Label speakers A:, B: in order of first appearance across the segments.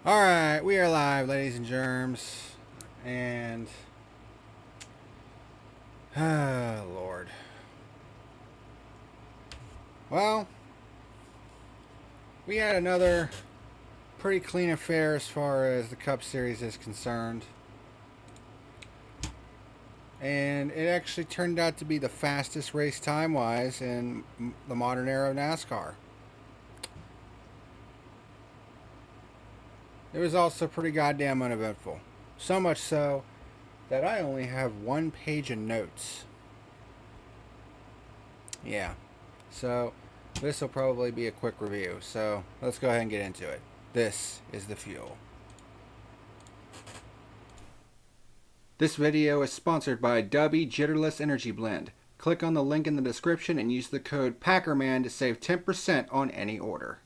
A: Alright, we are live, ladies and germs. And... Lord. Well, we had another pretty clean affair as far as the Cup Series is concerned. And it actually turned out to be the fastest race time-wise in the modern era of NASCAR. It was also pretty goddamn uneventful. So much so that I only have one page of notes. Yeah. So this will probably be a quick review. So let's go ahead and get into it. This is the fuel. This video is sponsored by Dubby Jitterless Energy Blend. Click on the link in the description and use the code PackerMan to save 10% on any order.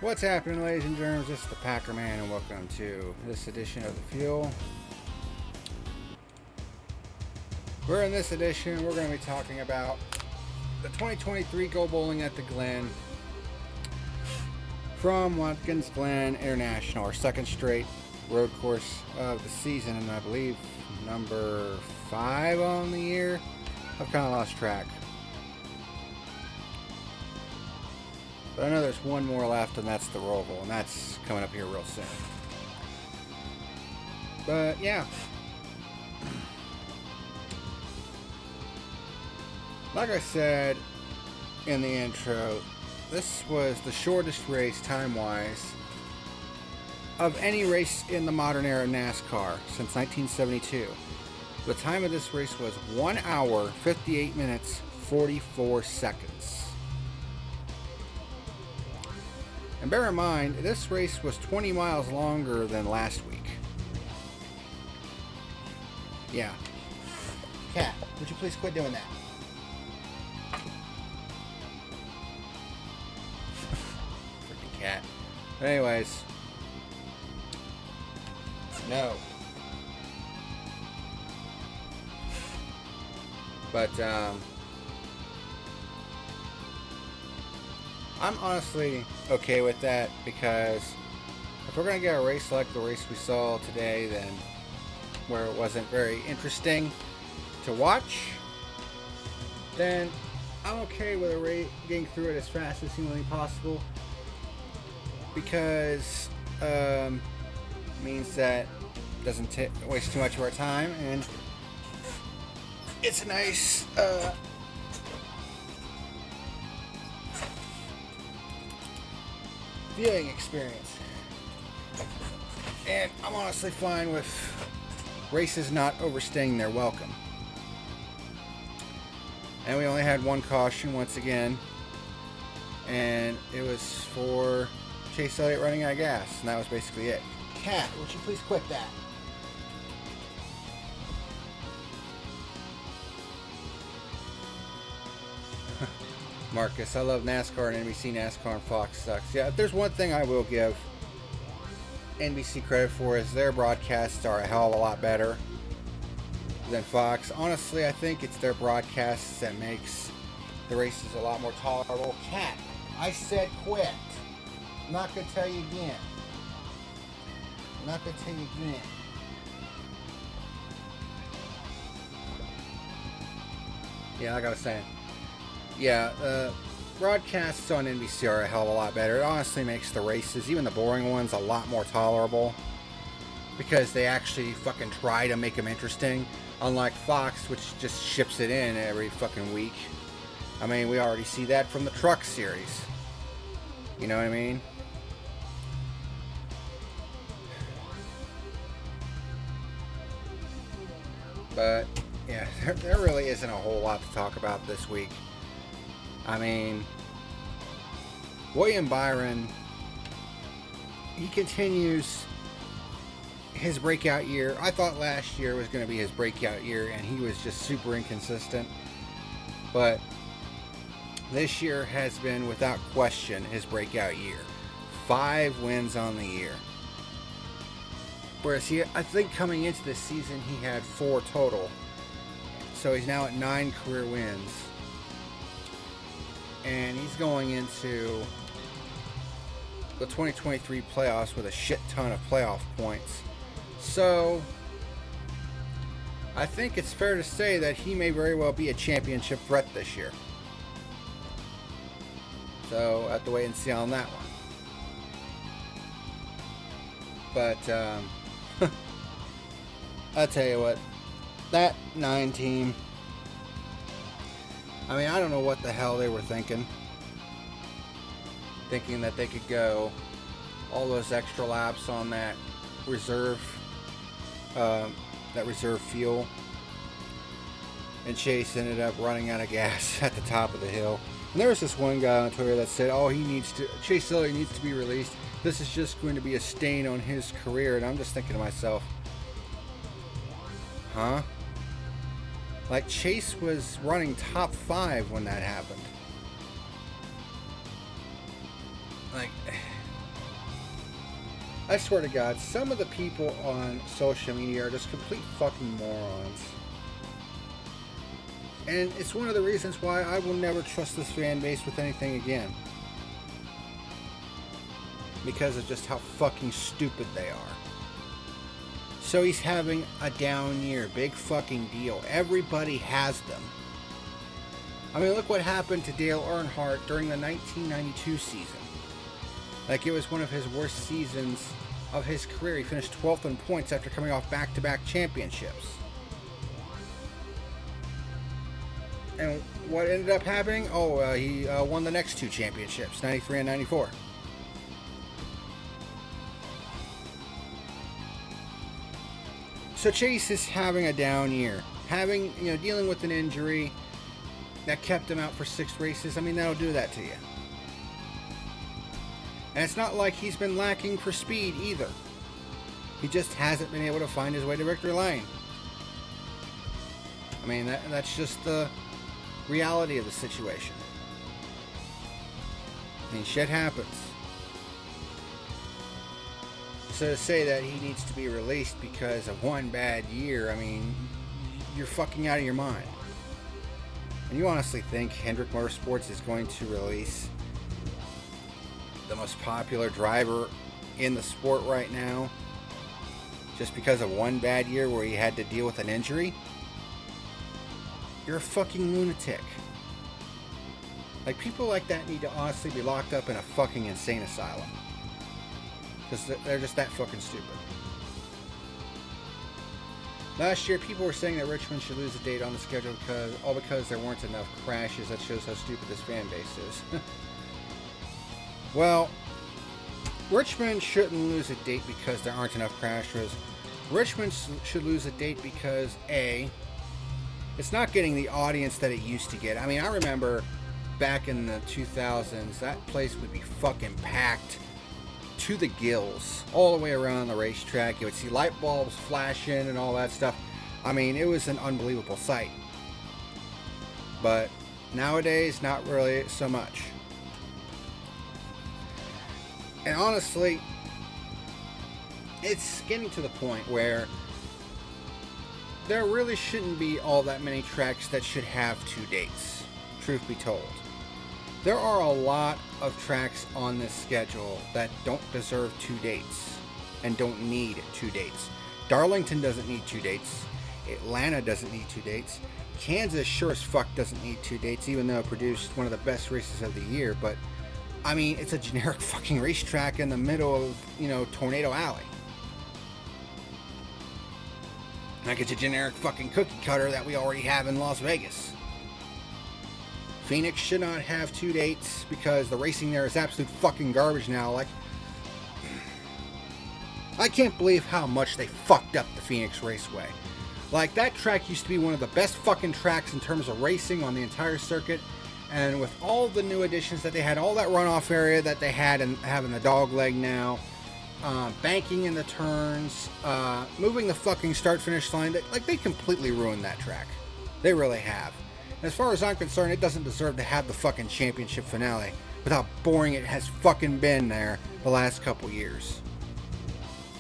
A: What's happening, ladies and germs? This is the PackerMan and welcome to this edition of The Fuel. In this edition, we're going to be talking about the 2023 Go Bowling at the Glen from Watkins Glen International, our second straight road course of the season, and I believe number 5 on the year. I've kind of lost track. But I know there's one more left, and that's the Roval, and that's coming up here real soon. But yeah. Like I said in the intro, this was the shortest race time-wise of any race in the modern era of NASCAR since 1972. The time of this race was 1 hour, 58 minutes, 44 seconds. And bear in mind, this race was 20 miles longer than last week. Yeah. Cat, would you please quit doing that? Freaking cat. But anyways. No. But, I'm honestly okay with that, because if we're going to get a race like the race we saw today, then where it wasn't very interesting to watch, then I'm okay with getting through it as fast as humanly possible, because it means that it doesn't waste too much of our time, and it's a nice viewing experience. And I'm honestly fine with races not overstaying their welcome. And we only had one caution once again, and it was for Chase Elliott running out of gas, and that was basically it. Cat, would you please quit that? Marcus, I love NASCAR and NBC. NASCAR and Fox sucks. Yeah, if there's one thing I will give NBC credit for, is their broadcasts are a hell of a lot better than Fox. Honestly, I think it's their broadcasts that makes the races a lot more tolerable. Cat, I said quit. I'm not going to tell you again. I'm not going to tell you again. Yeah, like I was saying. Yeah, broadcasts on NBC are a hell of a lot better. It honestly makes the races, even the boring ones, a lot more tolerable, because they actually fucking try to make them interesting, unlike Fox, which just ships it in every fucking week. I mean, we already see that from the Truck Series. You know what I mean? But yeah, there really isn't a whole lot to talk about this week. I mean, William Byron, he continues his breakout year. I thought last year was going to be his breakout year, and he was just super inconsistent. But this year has been, without question, his breakout year. 5 wins on the year. Whereas I think coming into this season, he had 4 total. So he's now at 9 career wins. And he's going into the 2023 playoffs with a shit ton of playoff points. So I think it's fair to say that he may very well be a championship threat this year. So I have to wait and see on that one. But I'll tell you what, that 9 team, I mean, I don't know what the hell they were thinking. Thinking that they could go all those extra laps on that reserve fuel. And Chase ended up running out of gas at the top of the hill. And there was this one guy on Twitter that said, oh, Chase Elliott needs to be released. This is just going to be a stain on his career. And I'm just thinking to myself, huh? Like, Chase was running top 5 when that happened. Like, I swear to God, some of the people on social media are just complete fucking morons. And it's one of the reasons why I will never trust this fan base with anything again. Because of just how fucking stupid they are. So he's having a down year. Big fucking deal. Everybody has them. I mean, look what happened to Dale Earnhardt during the 1992 season. Like, it was one of his worst seasons of his career. He finished 12th in points after coming off back-to-back championships. And what ended up happening? He won the next 2 championships, 93 and 94. So Chase is having a down year. Dealing with an injury that kept him out for 6 races. I mean, that'll do that to you. And it's not like he's been lacking for speed either. He just hasn't been able to find his way to victory lane. I mean, that's just the reality of the situation. I mean, shit happens. So to say that he needs to be released because of one bad year, I mean, you're fucking out of your mind. And you honestly think Hendrick Motorsports is going to release the most popular driver in the sport right now just because of one bad year where he had to deal with an injury? You're a fucking lunatic. Like, people like that need to honestly be locked up in a fucking insane asylum. Because they're just that fucking stupid. Last year, people were saying that Richmond should lose a date on the schedule because there weren't enough crashes. That shows how stupid this fan base is. Well, Richmond shouldn't lose a date because there aren't enough crashes. Richmond should lose a date because, A, it's not getting the audience that it used to get. I mean, I remember back in the 2000s, that place would be fucking packed to the gills all the way around the racetrack. You would see light bulbs flashing and all that stuff. I mean, it was an unbelievable sight. But nowadays, not really so much. And honestly, it's getting to the point where there really shouldn't be all that many tracks that should have 2 dates, truth be told. There are a lot of tracks on this schedule that don't deserve 2 dates and don't need 2 dates. Darlington doesn't need 2 dates. Atlanta doesn't need 2 dates. Kansas sure as fuck doesn't need 2 dates, even though it produced one of the best races of the year. But, I mean, it's a generic fucking racetrack in the middle of, Tornado Alley. Like, it's a generic fucking cookie cutter that we already have in Las Vegas. Phoenix should not have 2 dates because the racing there is absolute fucking garbage now. Like, I can't believe how much they fucked up the Phoenix Raceway. Like, that track used to be one of the best fucking tracks in terms of racing on the entire circuit. And with all the new additions that they had, all that runoff area that they had and having the dog leg now, banking in the turns, moving the fucking start-finish line, they completely ruined that track. They really have. As far as I'm concerned, it doesn't deserve to have the fucking championship finale with how boring it has fucking been there the last couple years.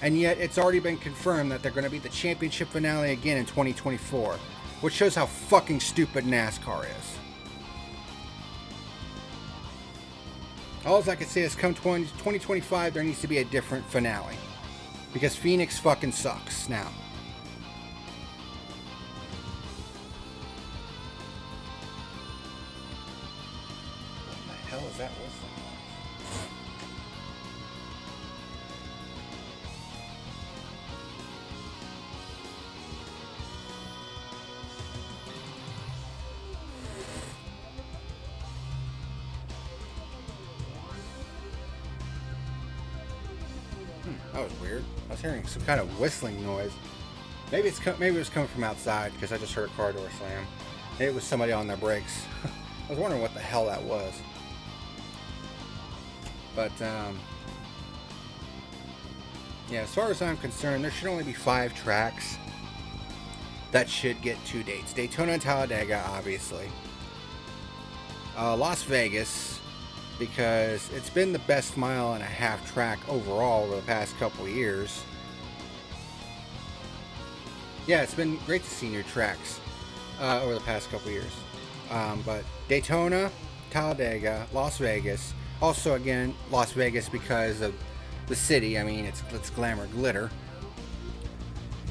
A: And yet, it's already been confirmed that they're going to be the championship finale again in 2024. which shows how fucking stupid NASCAR is. All I can say is come 2025, there needs to be a different finale. Because Phoenix fucking sucks now. What the hell is that whistling? That was weird. I was hearing some kind of whistling noise. Maybe it was coming from outside because I just heard a car door slam. Maybe it was somebody on their brakes. I was wondering what the hell that was. But yeah, as far as I'm concerned, there should only be 5 tracks that should get 2 dates. Daytona and Talladega, obviously. Las Vegas, because it's been the best mile-and-a-half track overall over the past couple years. Yeah, it's been great to see new tracks over the past couple years. But Daytona, Talladega, Las Vegas. Also, again, Las Vegas because of the city. I mean, it's glamour glitter.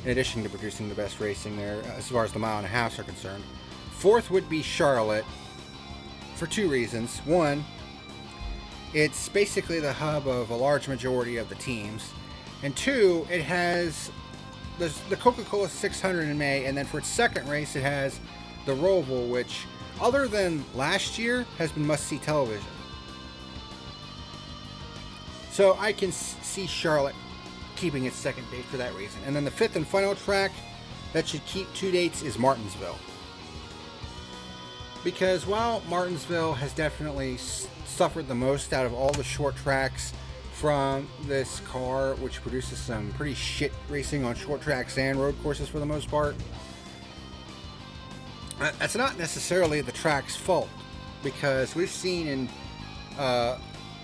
A: In addition to producing the best racing there, as far as the mile-and-a-halfs are concerned. 4th would be Charlotte for 2 reasons. One, it's basically the hub of a large majority of the teams. And 2, it has the Coca-Cola 600 in May, and then for its second race it has the Roval, which, other than last year, has been must-see television. So I can see Charlotte keeping its second date for that reason. And then the 5th and final track that should keep 2 dates is Martinsville. Because while Martinsville has definitely suffered the most out of all the short tracks from this car, which produces some pretty shit racing on short tracks and road courses for the most part, that's not necessarily the track's fault, because we've seen in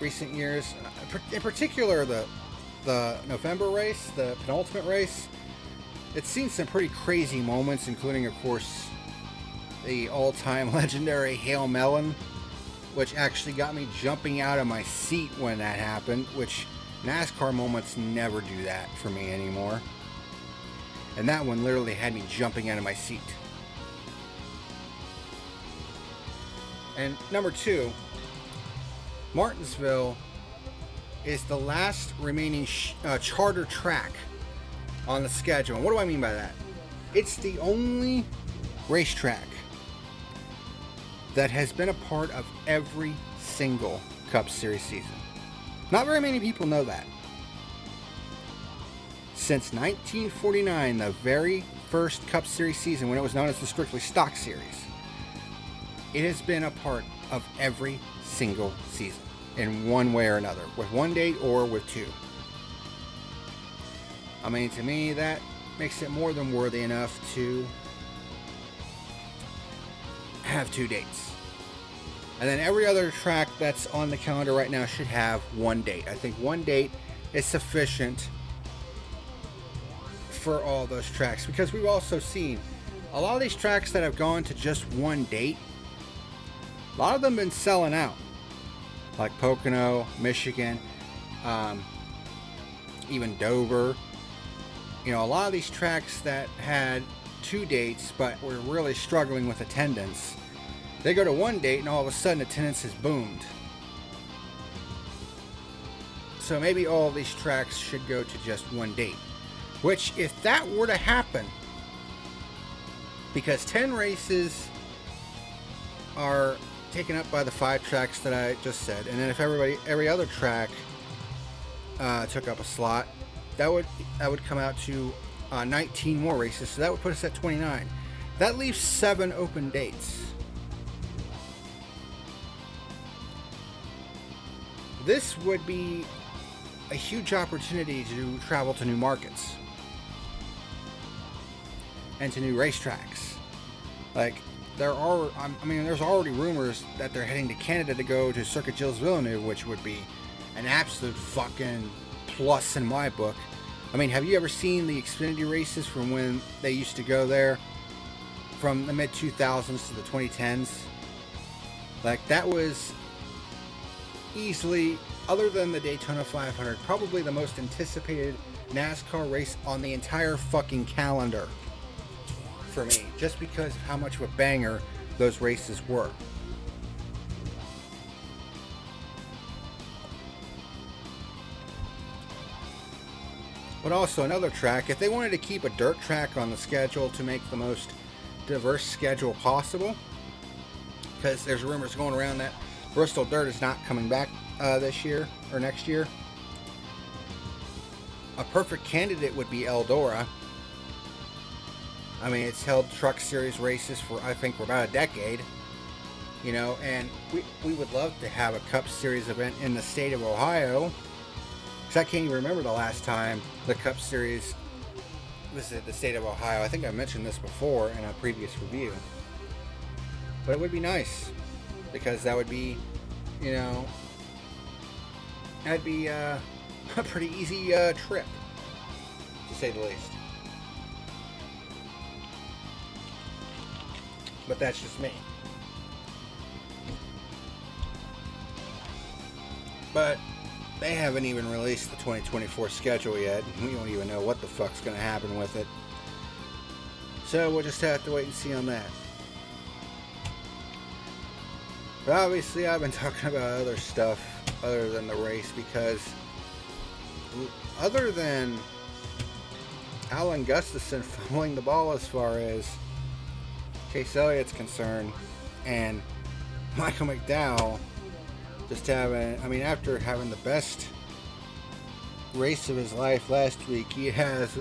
A: recent years, in particular the November race, the penultimate race, it's seen some pretty crazy moments, including, of course, the all-time legendary Hail Melon, which actually got me jumping out of my seat when that happened, which NASCAR moments never do that for me anymore. And that one literally had me jumping out of my seat. And number 2, Martinsville is the last remaining charter track on the schedule. And what do I mean by that? It's the only racetrack that has been a part of every single Cup Series season. Not very many people know that. Since 1949, the very first Cup Series season, when it was known as the Strictly Stock Series, it has been a part of every single season in one way or another, with 1 date or with 2. I mean, to me, that makes it more than worthy enough to have 2 dates. And then every other track that's on the calendar right now should have 1 date. I think 1 date is sufficient for all those tracks, because we've also seen a lot of these tracks that have gone to just 1 date, a lot of them been selling out, like Pocono, Michigan, even Dover. You know, a lot of these tracks that had 2 dates but were really struggling with attendance, they go to 1 date and all of a sudden attendance has boomed. So maybe all of these tracks should go to just 1 date. Which, if that were to happen, because 10 races are taken up by the 5 tracks that I just said, and then if every other track took up a slot, that would come out to 19 more races, so that would put us at 29. That leaves 7 open dates. This would be a huge opportunity to travel to new markets and to new racetracks. Like, there's already rumors that they're heading to Canada to go to Circuit Gilles Villeneuve, which would be an absolute fucking plus in my book. I mean, have you ever seen the Xfinity races from when they used to go there? from the mid 2000s to the 2010s. Like, that was easily, other than the Daytona 500, probably the most anticipated NASCAR race on the entire fucking calendar for me, just because of how much of a banger those races were. But also another track, if they wanted to keep a dirt track on the schedule to make the most diverse schedule possible, because there's rumors going around that Bristol Dirt is not coming back this year or next year. A perfect candidate would be Eldora. I mean, it's held Truck Series races for, I think, for about a decade. You know, and we would love to have a Cup Series event in the state of Ohio. Because I can't even remember the last time the Cup Series visited the state of Ohio. I think I mentioned this before in a previous review. But it would be nice, because that would be, you know, that'd be a pretty easy trip, to say the least. But that's just me. But they haven't even released the 2024 schedule yet. We don't even know what the fuck's going to happen with it. So we'll just have to wait and see on that. But obviously I've been talking about other stuff other than the race, because other than Alan Gustafson fumbling the ball as far as Chase Elliott's concerned, and Michael McDowell just having, I mean, after having the best race of his life last week, he has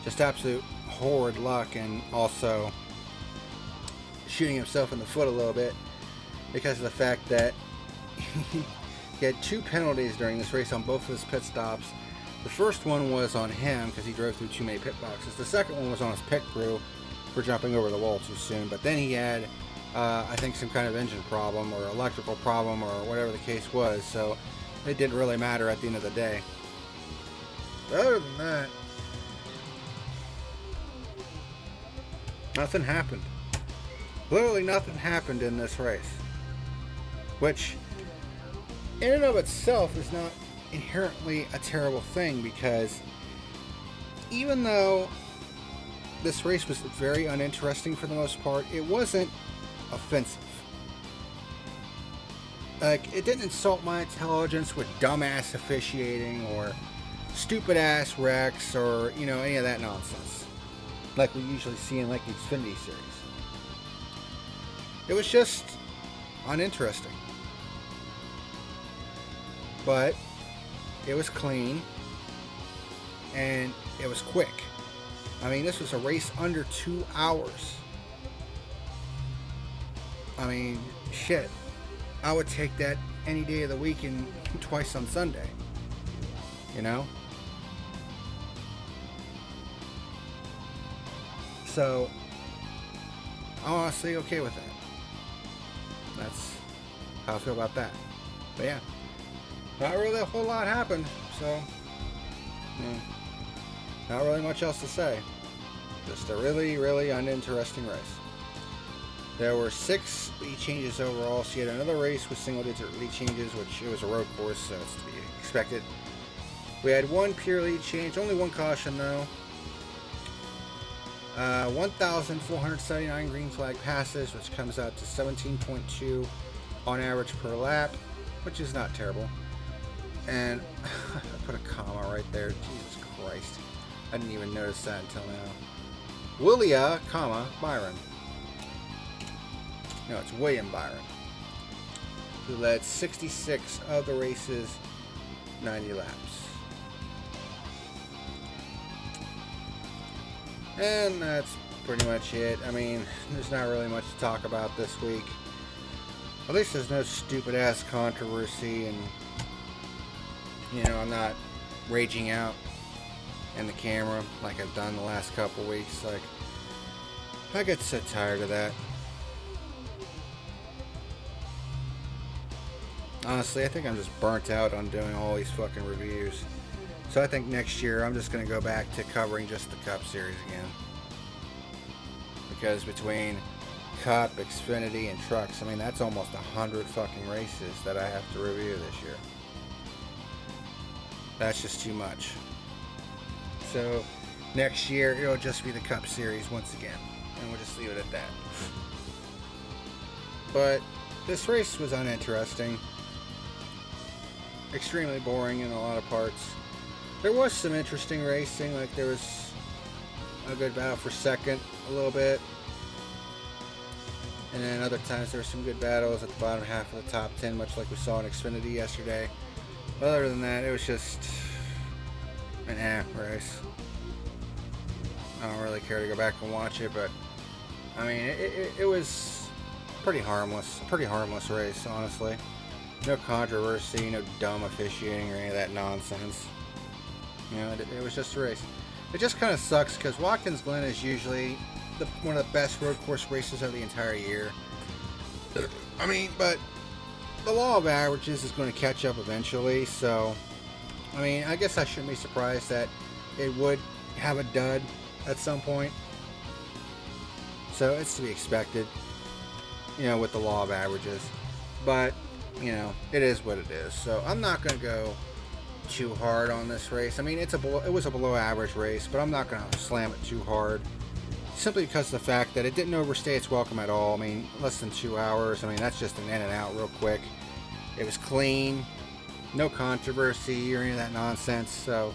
A: just absolute horrid luck, and also shooting himself in the foot a little bit because of the fact that he had 2 penalties during this race on both of his pit stops. The first one was on him because he drove through too many pit boxes. The second one was on his pit crew for jumping over the wall too soon. But then he had, I think, some kind of engine problem or electrical problem or whatever the case was. So it didn't really matter at the end of the day. But other than that, nothing happened. Literally nothing happened in this race. Which, in and of itself, is not inherently a terrible thing, because even though this race was very uninteresting for the most part, it wasn't offensive. Like, it didn't insult my intelligence with dumbass officiating or stupid ass wrecks or, you know, any of that nonsense like we usually see in like the Xfinity series. It was just uninteresting. But it was clean and it was quick. I mean, this was a race under 2 hours. I mean, shit. I would take that any day of the week and twice on Sunday. You know? So, I'm honestly okay with that. That's how I feel about that. But yeah, not really a whole lot happened, so yeah, not really much else to say. Just a really, really uninteresting race. There were 6 lead changes overall, so you had another race with single-digit lead changes, which it was a road course, so it's to be expected. We had 1 pure lead change, only 1 caution though. 1,479 green flag passes, which comes out to 17.2 on average per lap, which is not terrible. And I put a comma right there. Jesus Christ. I didn't even notice that until now. Willia, comma, Byron. No, it's William Byron, who led 66 of the race's 90 laps. And that's pretty much it. I mean, there's not really much to talk about this week. At least there's no stupid ass controversy, and you know, I'm not raging out in the camera like I've done the last couple weeks. Like, I get so tired of that. Honestly, I think I'm just burnt out on doing all these fucking reviews. So I think next year I'm just going to go back to covering just the Cup Series again. because between Cup, Xfinity, and trucks, I mean, that's almost 100 fucking races that I have to review this year. That's just too much. So next year it'll just be the Cup Series once again, and we'll just leave it at that. But this race was uninteresting, extremely boring in a lot of parts. There was some interesting racing, like there was a good battle for second a little bit, and then other times there were some good battles at the bottom half of the top 10, much like we saw in Xfinity yesterday. But other than that, it was just an race. I don't really care to go back and watch it, but I mean, it was pretty harmless race, honestly. No controversy, no dumb officiating or any of that nonsense. You know, it was just a race. It just kind of sucks because Watkins Glen is usually one of the best road course races of the entire year. I mean, but the law of averages is going to catch up eventually, so I mean, I guess I shouldn't be surprised that it would have a dud at some point. So it's to be expected, you know, with the law of averages. But, you know, it is what it is. So I'm not going to go too hard on this race. I mean, it was a below average race, but I'm not going to slam it too hard. Simply because of the fact that it didn't overstay its welcome at all. I mean, less than 2 hours. I mean, that's just an in and out real quick. It was clean. No controversy or any of that nonsense. So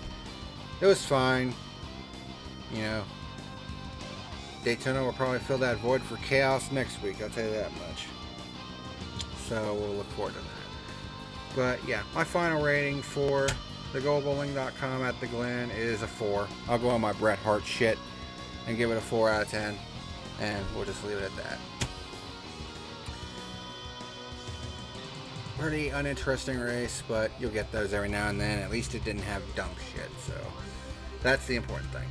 A: it was fine. You know, Daytona will probably fill that void for chaos next week. I'll tell you that much. So we'll look forward to that. But yeah, my final rating for the GoBowling.com at the Glen is a 4. I'll go on my Bret Hart shit and give it a 4 out of 10. And we'll just leave it at that. Pretty uninteresting race, but you'll get those every now and then. At least it didn't have dumb shit, so that's the important thing.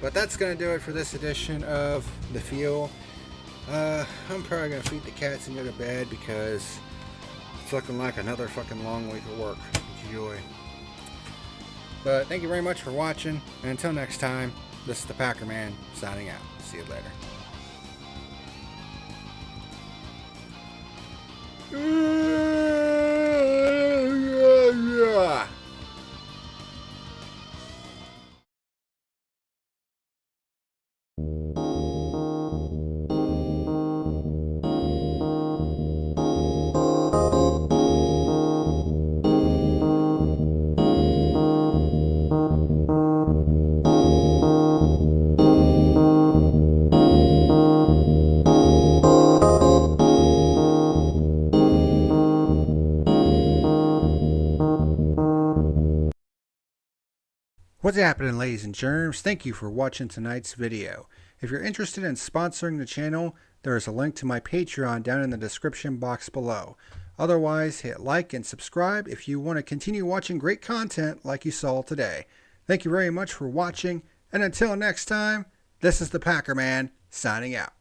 A: But that's going to do it for this edition of The Fuel. I'm probably going to feed the cats and go to bed because it's looking like another fucking long week of work. Enjoy. But thank you very much for watching, and until next time, this is the PackerMan signing out. See you later. What's happening, ladies and germs? Thank you for watching tonight's video. If you're interested in sponsoring the channel, there is a link to my Patreon down in the description box below. Otherwise, hit like and subscribe if you want to continue watching great content like you saw today. Thank you very much for watching, and until next time, this is the PackerMan signing out.